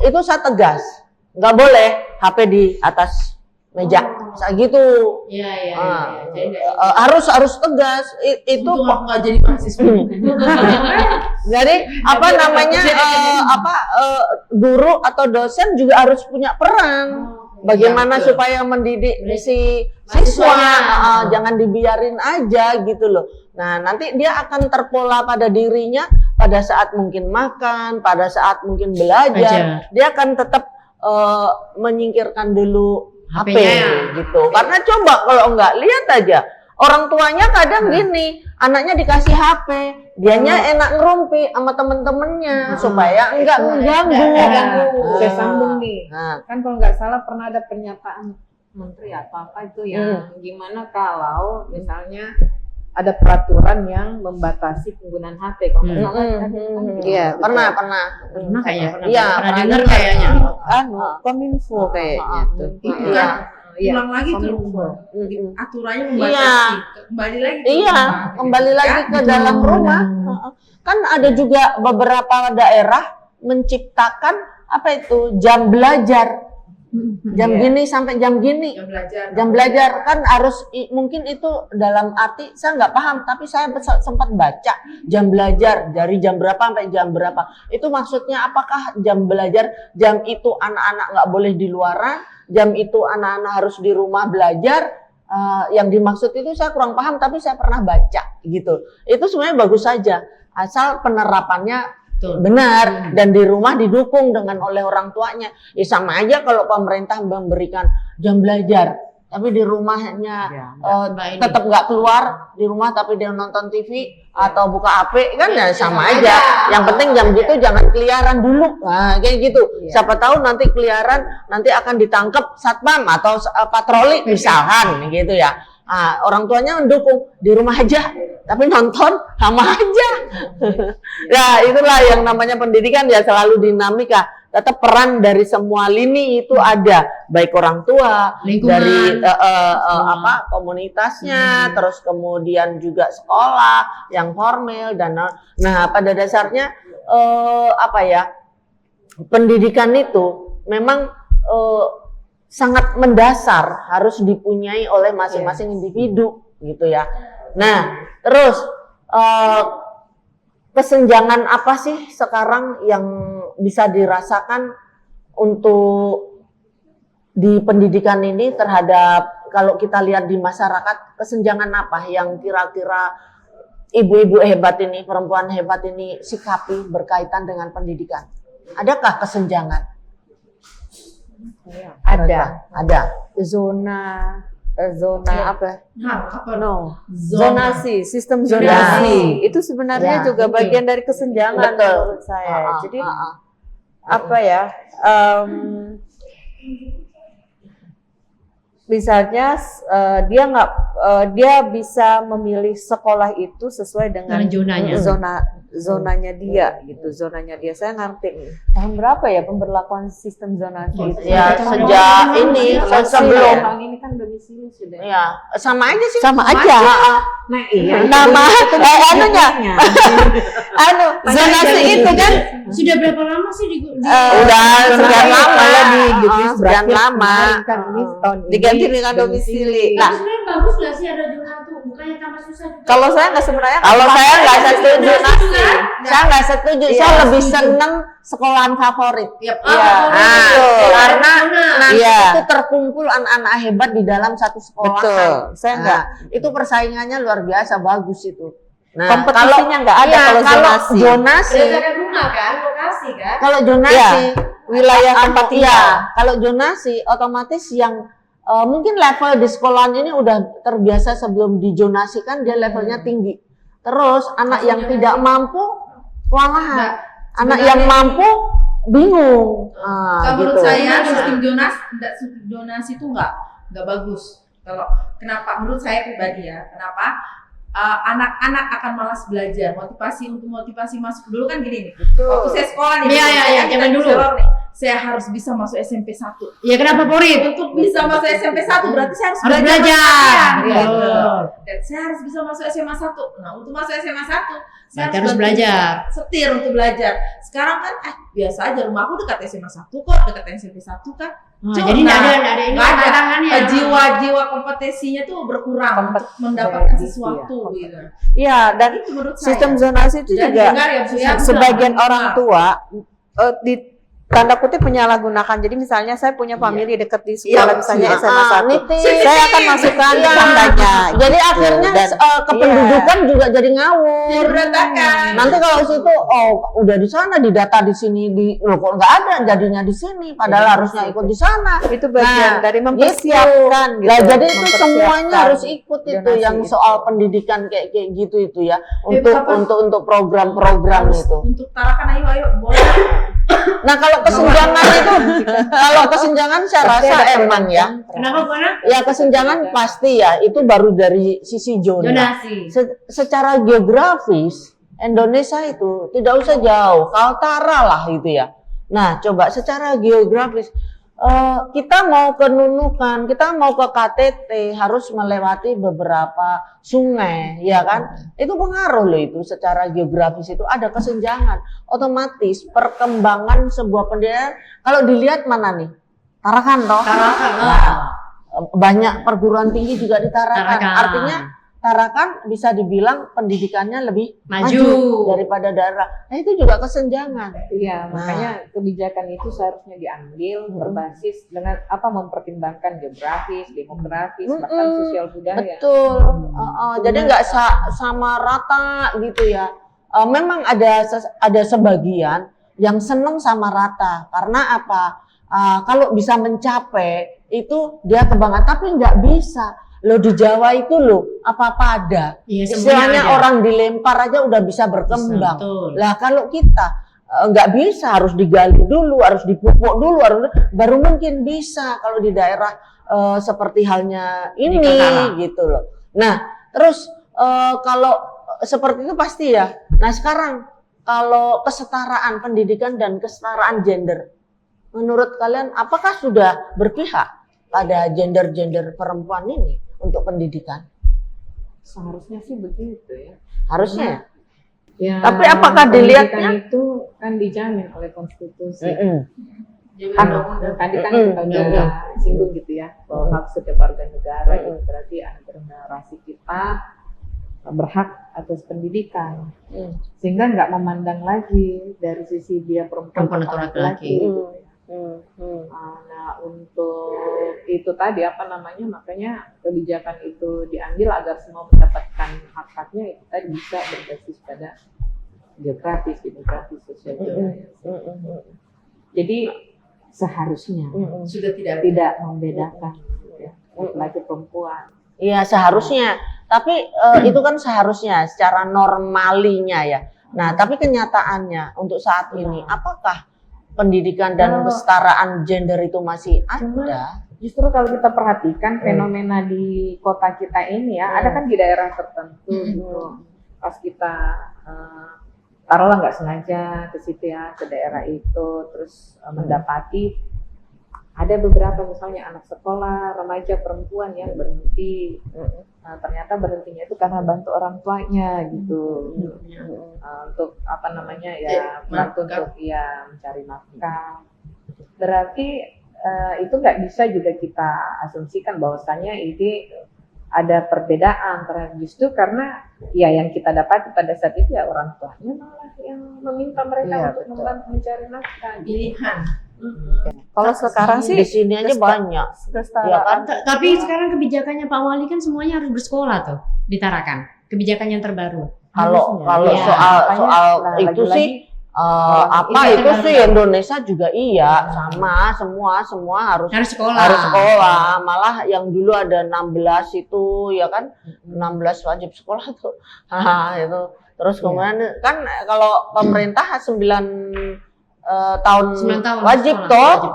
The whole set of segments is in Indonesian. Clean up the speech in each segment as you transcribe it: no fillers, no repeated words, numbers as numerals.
itu saya tegas, nggak boleh HP di atas meja, saya gitu. Iya. Harus tegas. Itu aku nggak jadi mahasiswa. Jadi apa namanya guru atau dosen juga harus punya peran. Bagaimana supaya mendidik si siswa, jangan dibiarin aja gitu loh. Nah, nanti dia akan terpola pada dirinya pada saat mungkin makan, pada saat mungkin belajar, dia akan tetap menyingkirkan dulu HP gitu. Karena coba kalau enggak, lihat aja orang tuanya kadang gini, anaknya dikasih HP, dianya enak ngerumpi sama temen-temennya supaya enggak mengganggu. Saya sambung nih, kan kalau nggak salah pernah ada pernyataan menteri atau apa itu yang gimana kalau misalnya ada peraturan yang membatasi penggunaan HP. Iya, pernah Kayaknya Iya, pernah dengar kayaknya. Kominfo kayaknya tuh. Ulang lagi tuh aturannya membatasi. Kembali lagi ke dalam rumah. Kan ada juga beberapa daerah menciptakan apa itu jam belajar. Jam gini sampai jam gini. Jam belajar kan harus mungkin itu dalam arti saya nggak paham, tapi saya sempat baca jam belajar dari jam berapa sampai jam berapa. Itu maksudnya apakah jam belajar jam itu anak-anak nggak boleh di luaran, jam itu anak-anak harus di rumah belajar. Yang dimaksud itu saya kurang paham, tapi saya pernah baca gitu. Itu sebenarnya bagus saja asal penerapannya benar dan di rumah didukung dengan oleh orang tuanya. Ya sama aja kalau pemerintah memberikan jam belajar tapi di rumahnya tetap nggak keluar di rumah tapi dia nonton TV atau buka HP kan ya sama aja. Yang penting jam gitu jangan keliaran dulu. Nah, kayak gitu. Siapa tahu nanti keliaran nanti akan ditangkap satpam atau patroli misalkan gitu ya. Orang tuanya mendukung di rumah aja, tapi nonton sama aja. Ya itulah yang namanya pendidikan ya selalu dinamika. Tetap peran dari semua lini itu ada, baik orang tua, lingkungan, dari komunitasnya, terus kemudian juga sekolah yang formal dan pada dasarnya pendidikan itu memang sangat mendasar, harus dipunyai oleh masing-masing individu gitu ya. Nah, terus kesenjangan apa sih sekarang yang bisa dirasakan untuk di pendidikan ini terhadap kalau kita lihat di masyarakat, kesenjangan apa yang kira-kira ibu-ibu hebat ini, perempuan hebat ini sikapi berkaitan dengan pendidikan? Adakah kesenjangan? Ada. Zonasi, sistem zonasi. Itu sebenarnya juga bagian dari kesenjangan menurut saya. Jadi misalnya dia bisa memilih sekolah itu sesuai dengan zonanya dia gitu, zonanya dia. Saya ngerti tahun berapa ya pemberlakuan sistem zonasi itu? Ya sejak ini sebelum tahun ini kan domisili sudah. Ya sama aja sih. Sama aja. Nah iya. Nama zonasi itu kan sudah berapa lama sih udah sekian lama ya sekian lama kan ini tahun ini diganti dengan domisili. Nah, sebenarnya bagus nggak sih ada zona tuh? Bukannya tambah susah juga? Kalau saya nggak setuju nasi. Saya nggak setuju. Saya lebih seneng sekolahan favorit. Karena nanti itu terkumpul anak-anak hebat di dalam satu sekolah. Betul. Saya nggak. Itu persaingannya luar biasa bagus itu. Nah, kompetisinya nggak ada kalau zonasi. Berdasarkan rumah kan, lokasi kan? Kalau zonasi wilayah tempat kalau zonasi otomatis yang mungkin level di sekolahan ini udah terbiasa sebelum dijonasikan dia levelnya tinggi. Terus anak yang tidak mampu kewalahan. Anak yang mampu bingung. Menurut saya sistem donasi itu nggak bagus. Kalau kenapa? Menurut saya pribadi ya, kenapa? Anak-anak akan malas belajar. Motivasi masuk dulu kan gini nih. Waktu saya sekolah nih. Zaman dulu. saya harus bisa masuk SMP 1. Ya kenapa Porit? Untuk bisa masuk SMP 1 berarti saya harus Harus belajar. belajar. Gitu. Betul. Dan saya harus bisa masuk SMA 1. Nah, untuk masuk SMA 1 saya Berarti harus bantu belajar. setir untuk belajar. Sekarang kan biasa aja, rumah aku dekat SMA 1 kok, dekat SMP 1 kan. Nah, Cuma, jadi nggak ada ini nggak ada. tantangannya. Jiwa-jiwa kompetisinya tuh berkurang untuk mendapatkan sesuatu gitu. Ya, dan Itu menurut sistem saya. zonasi itu Dan juga dengar ya, Bu, ya, sebagian benar. orang tua di tanda kutip menyalahgunakan. Jadi misalnya saya punya family deket di sekolah, Iya, misalnya iya. SMA 1. nitip. Saya akan masukkan Iya. tandanya. Jadi akhirnya Dan- kependudukan juga jadi ngawur. Jadi berantakan. Nanti kalau situ udah di sana didata di sini loh kok nggak ada jadinya di sini padahal Jadi harusnya gitu. ikut di sana. Itu bagian Nah, dari mempersiapkan gitu. Nah, jadi itu mempersiapkan semuanya harus ikut itu donasi yang itu. soal pendidikan kayak gitu itu ya Bapak, untuk program-program Harus itu. Untuk Tarakan ayo boleh. Nah kalau kesenjangan itu, kalau kesenjangan saya rasa emang ya, Kenapa Bu Ana? ya kesenjangan pasti ya itu baru dari sisi zona. Donasi. Secara geografis Indonesia itu tidak usah jauh, Kaltara lah itu ya. Nah coba secara geografis kita mau ke Nunukan, kita mau ke KTT harus melewati beberapa sungai, ya kan? Itu pengaruh loh itu secara geografis itu ada kesenjangan. Otomatis perkembangan sebuah pendidikan kalau dilihat mana nih? Tarakan toh. Tarakan. Banyak perguruan tinggi juga di Tarakan. Tarakan. Artinya Tarakan bisa dibilang pendidikannya lebih Maju. daripada daerah. Nah itu juga kesenjangan. Iya, Nah. makanya kebijakan itu seharusnya diambil berbasis dengan mempertimbangkan geografis, demografis, bahkan sosial budaya. Betul. Jadi nggak sama rata gitu ya. Memang ada sebagian yang seneng sama rata karena apa? Kalau bisa mencapai itu dia kebanggaan, tapi nggak bisa. Loh di Jawa itu loh apa-apa ada. Iya, semuanya Istilahnya ada. orang dilempar aja udah bisa berkembang. Betul. Lah kalau kita nggak bisa, harus digali dulu, harus dipupuk dulu, baru mungkin bisa kalau di daerah seperti halnya ini Kaltara. gitu loh. Nah terus kalau seperti itu pasti ya. Nah sekarang kalau kesetaraan pendidikan dan kesetaraan gender, menurut kalian apakah sudah berpihak pada gender perempuan ini untuk pendidikan? Seharusnya sih begitu ya. Harusnya. Ya, Tapi apakah dilihatnya? pendidikan itu kan dijamin oleh konstitusi. Jadi Kan undang-undang. tadi kan kita udah singgung gitu ya bahwa hak setiap warga negara itu berarti anak generasi kita berhak atas pendidikan, sehingga nggak memandang lagi dari sisi dia perempuan Perempuan atau atau laki-laki. gitu ya. Nah untuk itu tadi makanya kebijakan itu diambil agar semua mendapatkan hak-haknya itu tadi bisa berbasis pada geografis, demografis, sosial budaya. Jadi seharusnya Sudah tidak tidak membedakan ya, laki perempuan. Iya seharusnya, tapi itu kan seharusnya secara normalinya ya. Nah tapi kenyataannya untuk saat ini, apakah pendidikan dan kesetaraan gender itu masih ada? Justru kalau kita perhatikan fenomena di kota kita ini ya, ada kan di daerah tertentu gitu. Pas kita taruhlah nggak sengaja ke situ ya, ke daerah itu, terus mendapati ada beberapa misalnya anak sekolah, remaja perempuan yang berhenti. Nah, ternyata berhentinya itu karena bantu orang tuanya gitu. Untuk apa namanya ya, bantu untuk ya mencari nafkah. Berarti itu nggak bisa juga kita asumsikan bahwasannya ini ada perbedaan antara justru karena ya yang kita dapat pada saat itu ya orang tuanya malah yang meminta mereka untuk membantu mencari nafkah. pilihan. Kalau sekarang sih Di sini aja banyak. Ya kan? Tapi sekarang kebijakannya Pak Wali kan semuanya harus bersekolah tuh di Tarakan. Kebijakan yang terbaru. Kalau Iya. soal Nah, itu lagi-lagi, sih itu itu kan sih baru. Indonesia juga iya sama semua harus Harus sekolah. harus sekolah. Malah yang dulu ada 16 itu ya kan 16 wajib sekolah tuh. Itu terus kemudian kan kalau pemerintah 9 tahun 9 tahun wajib sekolah, toh wajib.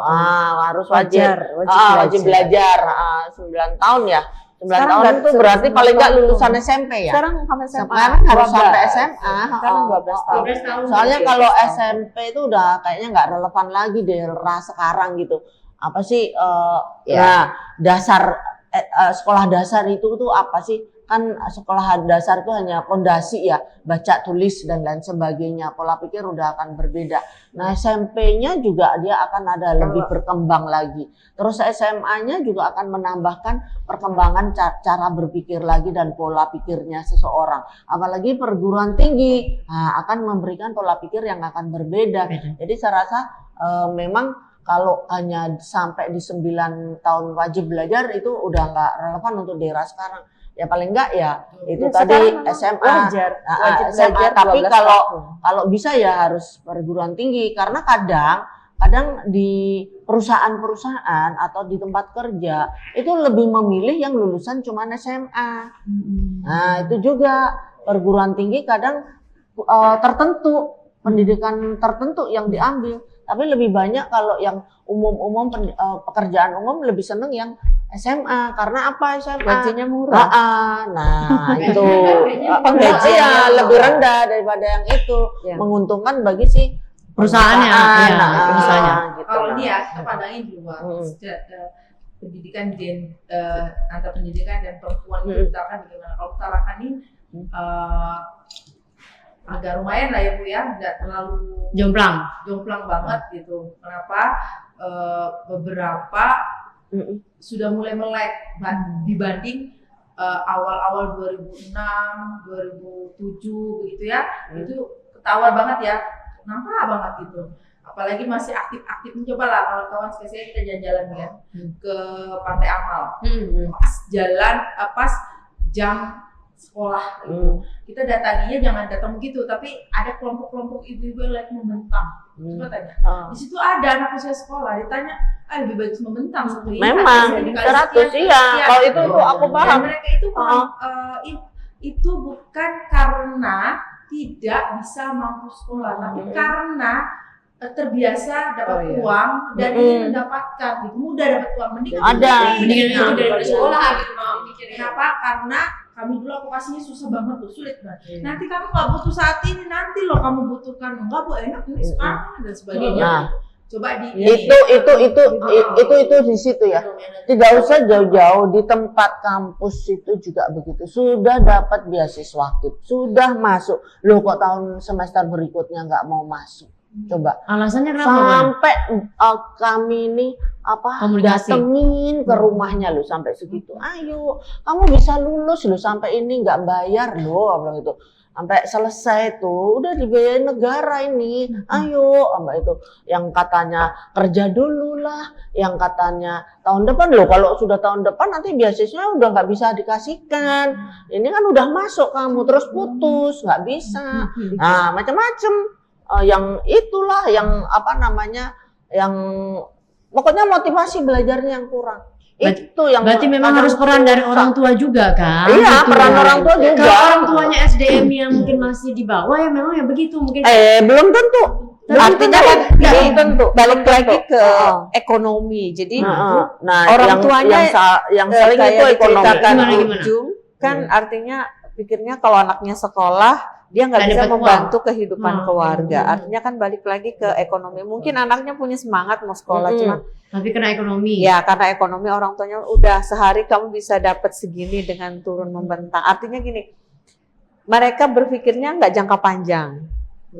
harus wajib wajib wajib belajar 9 tahun ya. 9 Sekarang tahun nggak itu berarti 9 paling nggak tahun. lulusan SMP ya? Sekarang sampai SMA. Sekarang harus 12. sampai SMA. Sekarang 12 tahun. 12 tahun. Soalnya Oke, kalau 12 tahun. SMP itu udah kayaknya nggak relevan lagi di era sekarang gitu. Apa sih Ya. nah dasar sekolah dasar itu tuh apa sih? Kan sekolah dasar itu hanya pondasi ya, baca tulis dan lain sebagainya. Pola pikir udah akan berbeda. Nah, SMP-nya juga dia akan ada lebih berkembang lagi. Terus SMA-nya juga akan menambahkan perkembangan cara berpikir lagi dan pola pikirnya seseorang. Apalagi perguruan tinggi akan memberikan pola pikir yang akan berbeda. Jadi saya rasa memang kalau hanya sampai di 9 tahun wajib belajar itu udah nggak relevan untuk di era sekarang. Ya paling enggak ya itu Ya, tadi sekarang memang SMA, wajar, wajib SMA. belajar Tapi 12 kalau tahun. bisa ya harus perguruan tinggi karena kadang di perusahaan-perusahaan atau di tempat kerja itu lebih memilih yang lulusan cuma SMA. Nah itu juga perguruan tinggi kadang tertentu pendidikan tertentu yang diambil. Tapi lebih banyak kalau yang umum-umum pekerjaan umum lebih seneng yang SMA karena apa SMA? Gajinya murah. Nah itu Penggajiannya ya murah. lebih rendah daripada yang itu Ya. menguntungkan bagi si Perusahaannya, ya, perusahaannya. gitu. Kalau ini ya kita pandangin di luar pendidikan antara pendidikan dan perempuan itu utarakan bagaimana? Kalau utarakan ini agak lumayan lah ya Bu ya, nggak terlalu jomplang banget gitu. Kenapa? Beberapa sudah mulai melek dibanding awal-awal 2006, 2007 begitu ya, itu ketahuan banget ya, nampak banget gitu. Apalagi masih aktif-aktif mencoba lah kawan-kawan sekali kita jalan-jalan ya ke Pantai Amal, pas jam sekolah gitu. Kita datanginya jangan datang begitu, tapi ada kelompok-kelompok ibu-ibu yang lagi membentang. Coba tanya. Di situ ada anak usia sekolah ditanya, lebih bagus membentang satu ini. Memang 100 iya. Kalau itu tuh aku Dan paham. mereka itu bukan karena tidak bisa mampu sekolah, tapi karena terbiasa dapat uang dan ingin mendapatkan gitu, mudah dapat uang mendingan Mendingan itu daripada sekolah gitu. Kenapa? Karena kami dulu aplikasinya susah banget loh, sulit banget. Nanti kamu nggak butuh saat ini, nanti loh kamu butuhkan. Enggak Bu, enak ini sekarang dan sebagainya. Nah, coba itu di situ ya. Tidak usah jauh-jauh, di tempat kampus itu juga begitu. Sudah dapat beasiswa, sudah masuk. Loh kok tahun semester berikutnya nggak mau masuk? Coba. Alasannya kenapa, Bang? Sampai kami ini Komunikasi. datengin ke rumahnya lo sampai segitu. Ayo, kamu bisa lulus lo sampai ini nggak bayar lo, bilang itu. Sampai selesai tuh udah dibiayain negara ini. Ayo, sama itu yang katanya kerja dulu lah, yang katanya tahun depan loh. Kalau sudah tahun depan nanti beasiswanya udah nggak bisa dikasihkan. Ini kan udah masuk kamu terus putus, nggak bisa. Nah, macam-macam. Yang itulah yang apa namanya, yang pokoknya motivasi belajarnya yang kurang. Itu yang Berarti memang harus peran dari orang tua juga kan? Iya, Gitu. peran orang tua juga. Kalau orang tuanya SDM yang mungkin masih di bawah ya memang ya begitu mungkin. Belum tentu. Artinya kan belum tentu. balik Belum lagi tentu. ke ekonomi. Jadi Nah, orang tuanya yang saling kayak itu ekonomi. diceritakan Gimana? Ujung, kan artinya pikirnya kalau anaknya sekolah dia nggak Nggak bisa dapat membantu kehidupan keluarga. Hmm. Artinya kan balik lagi ke ekonomi. Mungkin anaknya punya semangat mau sekolah, cuma Tapi kena ekonomi. ya karena ekonomi orang tuanya udah sehari kamu bisa dapat segini dengan turun membentang. Artinya gini, mereka berpikirnya nggak jangka panjang.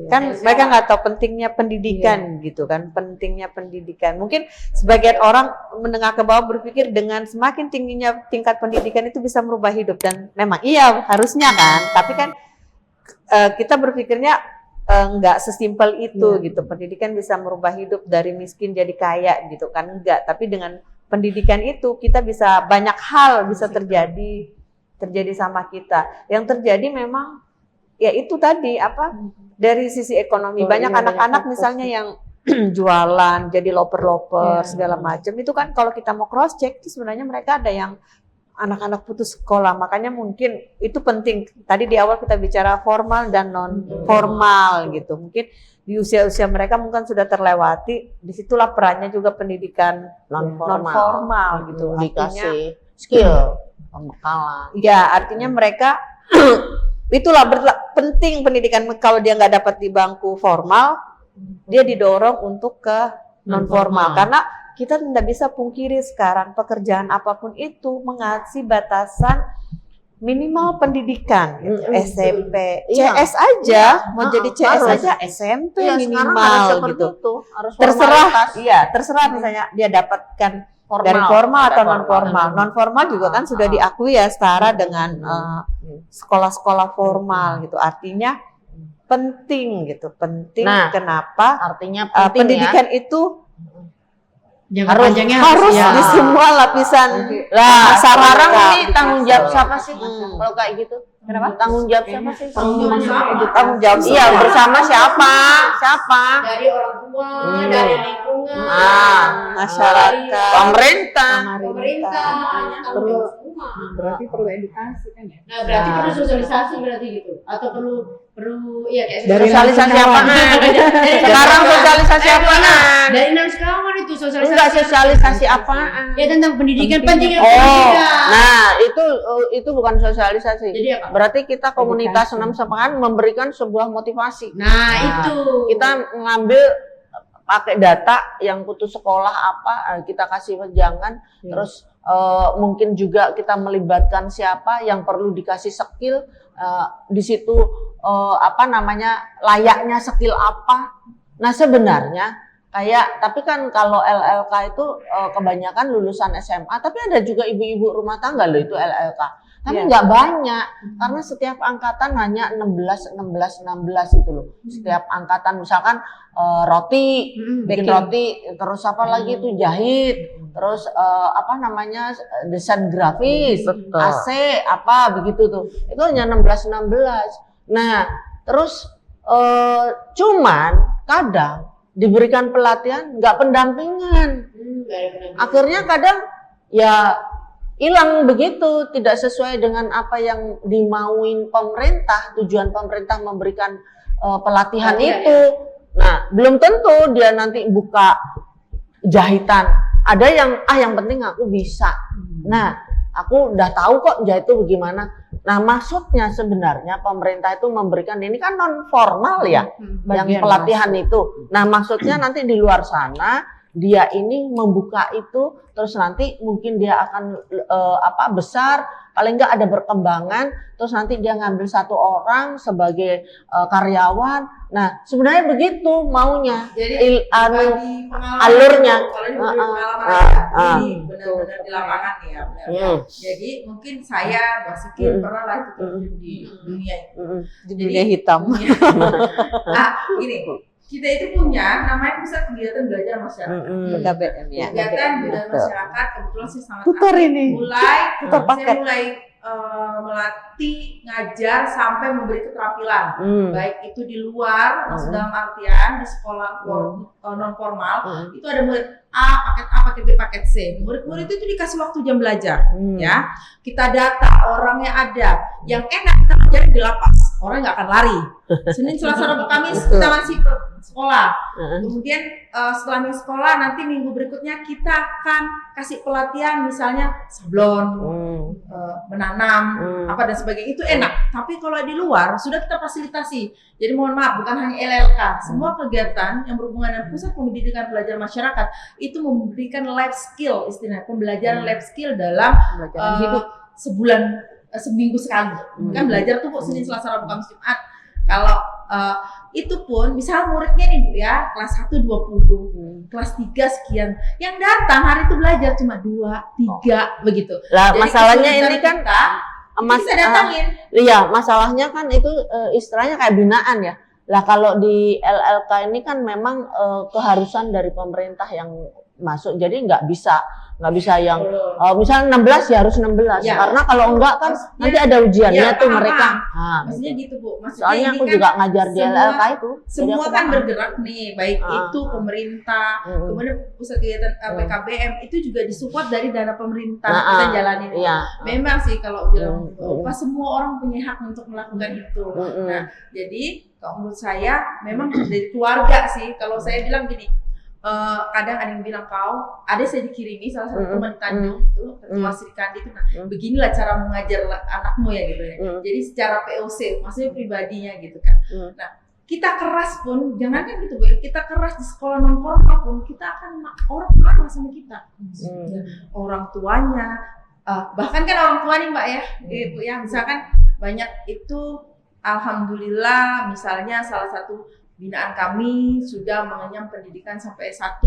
Kan mereka nggak tahu pentingnya pendidikan gitu kan, pentingnya pendidikan. Mungkin sebagian orang menengah ke bawah berpikir dengan semakin tingginya tingkat pendidikan itu bisa merubah hidup, dan memang iya harusnya kan. Tapi kan kita berpikirnya nggak sesimpel itu gitu. Pendidikan bisa merubah hidup dari miskin jadi kaya gitu kan, enggak. Tapi dengan pendidikan itu kita bisa banyak hal bisa terjadi sama kita. Yang terjadi memang ya itu tadi dari sisi ekonomi. Banyak anak-anak misalnya yang jualan jadi loper-loper segala macam, itu kan kalau kita mau cross check itu sebenarnya mereka ada yang anak-anak putus sekolah. Makanya mungkin itu penting. Tadi di awal kita bicara formal dan non formal gitu. Mungkin di usia-usia mereka mungkin sudah terlewati. Disitulah perannya juga pendidikan non formal gitu. Artinya Dikasih skill. pembekalan. Ya, artinya mereka itulah penting pendidikan. Kalau dia nggak dapat di bangku formal, dia didorong untuk ke non formal. Karena kita tidak bisa pungkiri sekarang pekerjaan apapun itu mengasih batasan minimal pendidikan, gitu. SMP, CS aja, mau jadi CS harus. aja SMP Iya, sekarang harus minimal seperti gitu. itu. Harus Terserah, formalitas. iya, terserah misalnya dia dapatkan Formal. dari formal atau Ada non formal. Non formal juga kan sudah diakui ya setara dengan sekolah-sekolah formal gitu. Artinya penting gitu, penting. Nah, kenapa? Artinya penting Pendidikan itu Jangka harus panjangnya di ya. semua lapisan Lah, masyarakat. sekarang ini tanggung jawab Gitu. siapa sih kalau kayak gitu? Kenapa? Tanggung jawab siapa sih? Tanggung jawab Tanggung jawab Iya, bersama siapa? Siapa? dari orang tua, dari lingkungan, masyarakat, Pemerintah. pemerintah, tanggung jawab semua. Berarti perlu edukasi kan ya? Nah, berarti perlu sosialisasi berarti gitu. Atau perlu ya kayak Dari Sosialisasi apaan? Sekarang sosialisasi apaan? Dari 6 sekawan itu sosialisasi. Enggak sosialisasi apaan? Ya tentang pendidikan pentingnya Oh, pendidikan. nah itu bukan sosialisasi. Jadi apa? Berarti kita komunitas 6 sepekan memberikan sebuah motivasi. Nah, itu. Kita ngambil pakai data yang putus sekolah apa, kita kasih wejangan, terus mungkin juga kita melibatkan siapa yang perlu dikasih skill di situ, layaknya skill apa. Nah sebenarnya tapi kan kalau LLK itu kebanyakan lulusan SMA, tapi ada juga ibu-ibu rumah tangga loh itu LLK. Tapi nggak banyak, karena setiap angkatan hanya 16 itu loh. Setiap angkatan misalkan roti, bikin roti, terus apa lagi itu jahit, terus desain grafis, AC, apa begitu tuh. Itu hanya 16. Nah, terus cuman kadang diberikan pelatihan, nggak pendampingan. Akhirnya kadang ya hilang begitu, tidak sesuai dengan apa yang dimauin pemerintah, tujuan pemerintah memberikan pelatihan itu. Nah, belum tentu dia nanti buka jahitan. Ada yang penting aku bisa. Nah, aku udah tahu kok jahit itu bagaimana. Nah, maksudnya sebenarnya pemerintah itu memberikan ini kan non formal ya, yang pelatihan itu. Nah, maksudnya nanti di luar sana dia ini membuka itu, terus nanti mungkin dia akan besar, paling enggak ada berkembangan, terus nanti dia ngambil satu orang sebagai karyawan. Nah, sebenarnya begitu maunya. Jadi alurnya. Ini benar-benar di lapangan ya. Benar. Jadi mungkin saya Basuki pernah lah itu terjun di dunia itu. Di dunia hitam. Nah, gini. Kita itu punya namanya Pusat Kegiatan Belajar Masyarakat. PKBM ya. Kegiatan belajar masyarakat kebetulan sih sangat Tutor aktif. ini. Saya mulai melatih, ngajar sampai memberi keterampilan, baik itu di luar, maksud dalam artian di sekolah non formal, itu ada murid A, paket A, paket B, paket C. Murid-murid itu dikasih waktu jam belajar, ya. Kita data orangnya ada, yang enak kita ngajarin di lapas, orang nggak akan lari. Senin, Selasa, Rabu, Kamis kita masih ke sekolah. Kemudian setelah minggu sekolah, nanti minggu berikutnya kita akan kasih pelatihan, misalnya sablon, menanam, apa dan sebagainya. Itu enak. Tapi kalau di luar sudah kita fasilitasi. Jadi mohon maaf, bukan hanya LLK, semua kegiatan yang berhubungan dengan Pusat Pendidikan Belajar Masyarakat itu memberikan life skill, istilahnya pembelajaran life skill dalam hidup seminggu sekali. Kan belajar tuh Senin, Selasa, Rabu, Kamis, Jumat. Kalau itu pun misal muridnya nih Bu ya, kelas 1 20, kelas 3 sekian. Yang datang hari itu belajar cuma 2, 3 begitu. Lah, jadi masalahnya ini kan bisa datangin. Iya, masalahnya kan itu istilahnya kayak binaan ya. Lah kalau di LLK ini kan memang keharusan dari pemerintah yang masuk. Jadi nggak bisa yang misalnya 16 ya harus 16 Ya. karena kalau enggak kan nanti ada ujiannya tuh mereka. Maksudnya gitu Bu. Maksudnya Soalnya ini aku kan juga ngajar di LLK itu. jadi semua aku kan paham. bergerak nih, baik itu pemerintah, kemudian pusat kegiatan PKBM itu juga disupport dari dana pemerintah kita jalanin. Iya. Memang sih kalau bilang pas semua orang punya hak untuk melakukan itu. Nah, jadi kalau menurut saya memang dari keluarga sih. Kalau saya bilang gini, kadang ada yang bilang ada saya dikirimi salah satu teman di Tanjung itu ketua Sri Kandi itu, beginilah cara mengajar anakmu ya gitu ya. Jadi secara POC, maksudnya pribadinya gitu kan. Nah, kita keras pun, jangankan gitu Bu, kita keras di sekolah non formal pun kita akan orang marah sama kita. Orang tuanya, bahkan kan orang tua nih Mbak ya, Ibu ya, misalkan banyak itu, alhamdulillah misalnya salah satu binaan kami sudah mengenyam pendidikan sampai S1,